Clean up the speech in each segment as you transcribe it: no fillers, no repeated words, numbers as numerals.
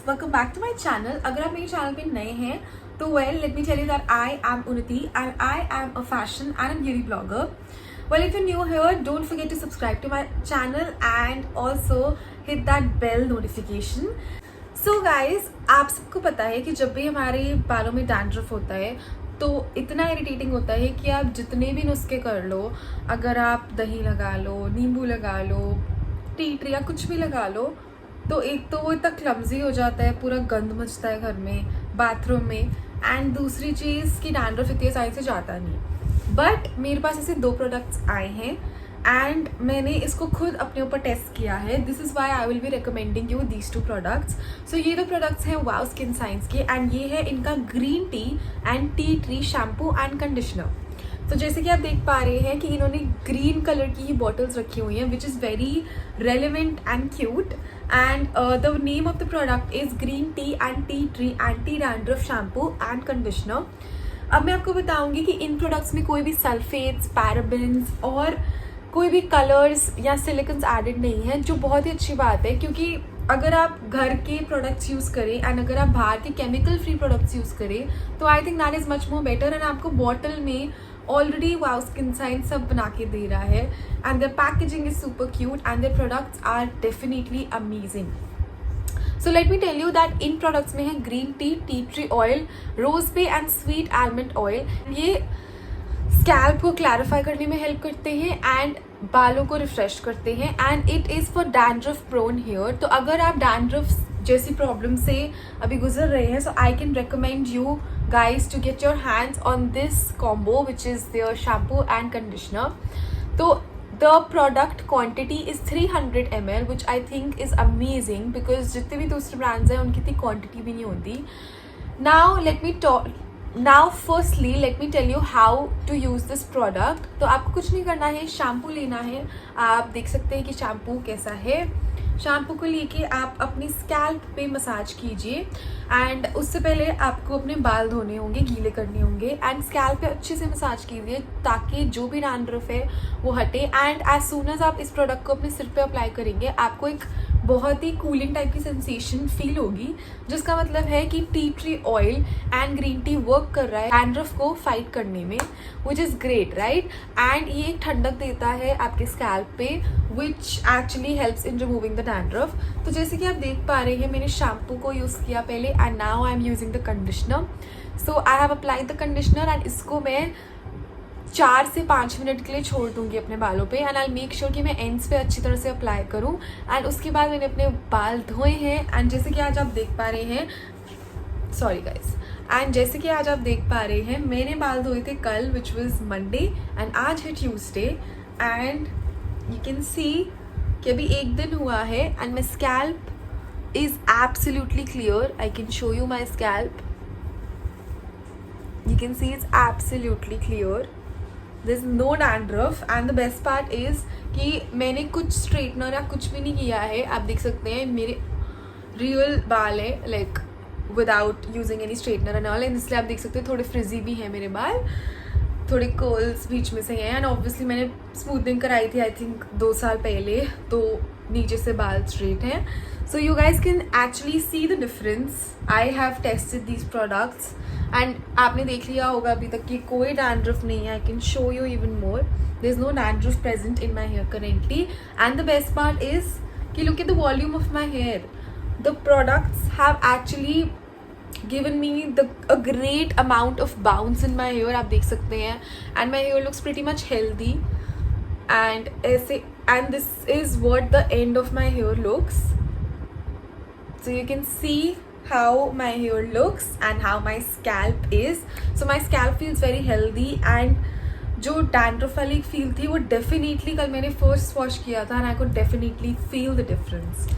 welcome back to my channel. अगर आप मेरे चैनल पे नए हैं तो let me tell you that I am Unnati and I am a fashion and a beauty blogger. Well, if you're new here, don't forget to subscribe to my channel and also hit that bell notification. So guys, आप सबको पता है कि जब भी हमारे बालों में डैंड्रफ होता है तो इतना इरिटेटिंग होता है कि आप जितने भी नुस्खे कर लो, अगर आप दही लगा लो, नींबू लगा लो, टी ट्री या कुछ भी लगा लो, तो एक तो वो इतना क्लमजी हो जाता है, पूरा गंद मचता है घर में, बाथरूम में, एंड दूसरी चीज़ कि डैंड्रफ इतनी आसानी से जाता नहीं। बट मेरे पास ऐसे 2 प्रोडक्ट्स आए हैं एंड मैंने इसको खुद अपने ऊपर टेस्ट किया है। This is why I will be recommending you these 2 products. So ये 2 प्रोडक्ट्स हैं वाओ स्किन साइंस के एंड ये है इनका green tea and tea tree shampoo and conditioner. तो जैसे कि आप देख पा रहे हैं कि इन्होंने ग्रीन कलर की ही बॉटल्स रखी हुई हैं which is very relevant and cute and the name of the product is green tea and tea tree anti dandruff shampoo and conditioner. अब मैं आपको बताऊंगी कि इन प्रोडक्ट्स में कोई भी सल्फेट्स, पैराबेन्स और कोई भी कलर्स या सिलिकन्स एडेड नहीं है, जो बहुत ही अच्छी बात है क्योंकि अगर आप घर के प्रोडक्ट्स यूज़ करें एंड अगर आप बाहर के केमिकल फ्री प्रोडक्ट्स यूज़ करें तो I think that is much more better. And आपको बॉटल में ऑलरेडी वाओ स्किन साइंस सब बना के दे रहा है and their packaging is super cute and their products are definitely amazing. So let me tell you that इन products में है green tea, tea tree oil, rose पे एंड स्वीट आलमंड ऑयल। ये स्कैल्प को क्लैरिफाई करने में help करते हैं एंड बालों को रिफ्रेश करते हैं and it is for dandruff prone hair. तो अगर आप डैंड्रफ जैसी प्रॉब्लम से अभी गुजर रहे हैं, so I can recommend you guys to get your hands on this combo which is their shampoo and conditioner. So the product quantity is 300 ml which I think is amazing because जितने भी दूसरे brands हैं उनकी इतनी quantity भी नहीं होती। Now firstly let me tell you how to use this product. तो आपको कुछ नहीं करना है, शैम्पू लेना है। आप देख सकते हैं कि शैम्पू कैसा है। शैम्पू को लेके आप अपनी स्कैल्प पे मसाज कीजिए एंड उससे पहले आपको अपने बाल धोने होंगे, गीले करने होंगे एंड स्कैल्प पे अच्छे से मसाज कीजिए ताकि जो भी डैंड्रफ है वो हटे। एंड एज सून एज आप इस प्रोडक्ट को अपने सिर पे अप्लाई करेंगे आपको एक बहुत ही कूलिंग टाइप की सेंसेशन फील होगी, जिसका मतलब है कि T tree oil and green tea work कर रहा है डैंड्रफ को फाइट करने में, which is great right. And ये एक ठंडक देता है आपके स्कैल्प पे which actually helps in removing the dandruff. तो जैसे कि आप देख पा रहे हैं मैंने शैम्पू को यूज़ किया पहले and now I am using the conditioner. So I have applied the conditioner and इसको मैं 4 से 5 मिनट के लिए छोड़ दूंगी अपने बालों पे एंड आई मेक श्योर कि मैं एंड्स पे अच्छी तरह से अप्लाई करूं। एंड उसके बाद मैंने अपने बाल धोए हैं एंड जैसे कि आज आप देख पा रहे हैं, सॉरी गाइस, एंड जैसे कि आज आप देख पा रहे हैं मैंने बाल धोए थे कल विच वॉज मंडे एंड आज है Tuesday and you can see कि अभी एक दिन हुआ है and my scalp is absolutely clear. I can show you my scalp, you can see it's absolutely clear, there's no dandruff and the best part is कि मैंने कुछ straightener या कुछ भी नहीं किया है। आप देख सकते हैं मेरे रियल बाल है like without using any straightener and all, and इसलिए आप देख सकते हैं थोड़े फ्रिजी भी हैं मेरे बाल, थोड़े कर्ल्स बीच में से हैं एंड ऑब्वियसली मैंने स्मूथनिंग कराई थी आई थिंक 2 साल पहले, तो नीचे से बाल स्ट्रेट हैं। So you guys can actually see the difference. I have tested these products and आपने देख लिया होगा अभी तक कि कोई डैंड्रफ नहीं है। I can show you even more, there is no dandruff present in my hair currently and the best part is कि look at the volume of my hair. The products have actually given me a great amount of bounce in my hair, आप देख सकते हैं and my hair looks pretty much healthy and this is what the end of my hair looks. So you can see how my hair looks and how my scalp is. So my scalp feels very healthy and जो dandruff वाली feel थी वो definitely कल मैंने first wash किया था and I could definitely feel the difference.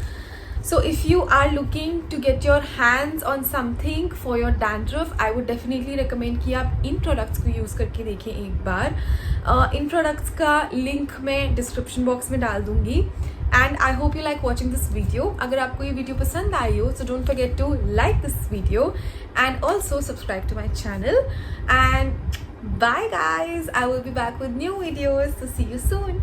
So if you are looking to get your hands on something for your dandruff, I would definitely recommend कि आप इन प्रोडक्ट्स को यूज़ करके देखें एक बार। इन प्रोडक्ट्स का लिंक मैं डिस्क्रिप्शन बॉक्स में डाल दूँगी and I hope you like watching this video. अगर आपको ये वीडियो पसंद आई हो so don't forget to like this video and also subscribe to my channel and bye guys, I will be back with new videos, so see you soon.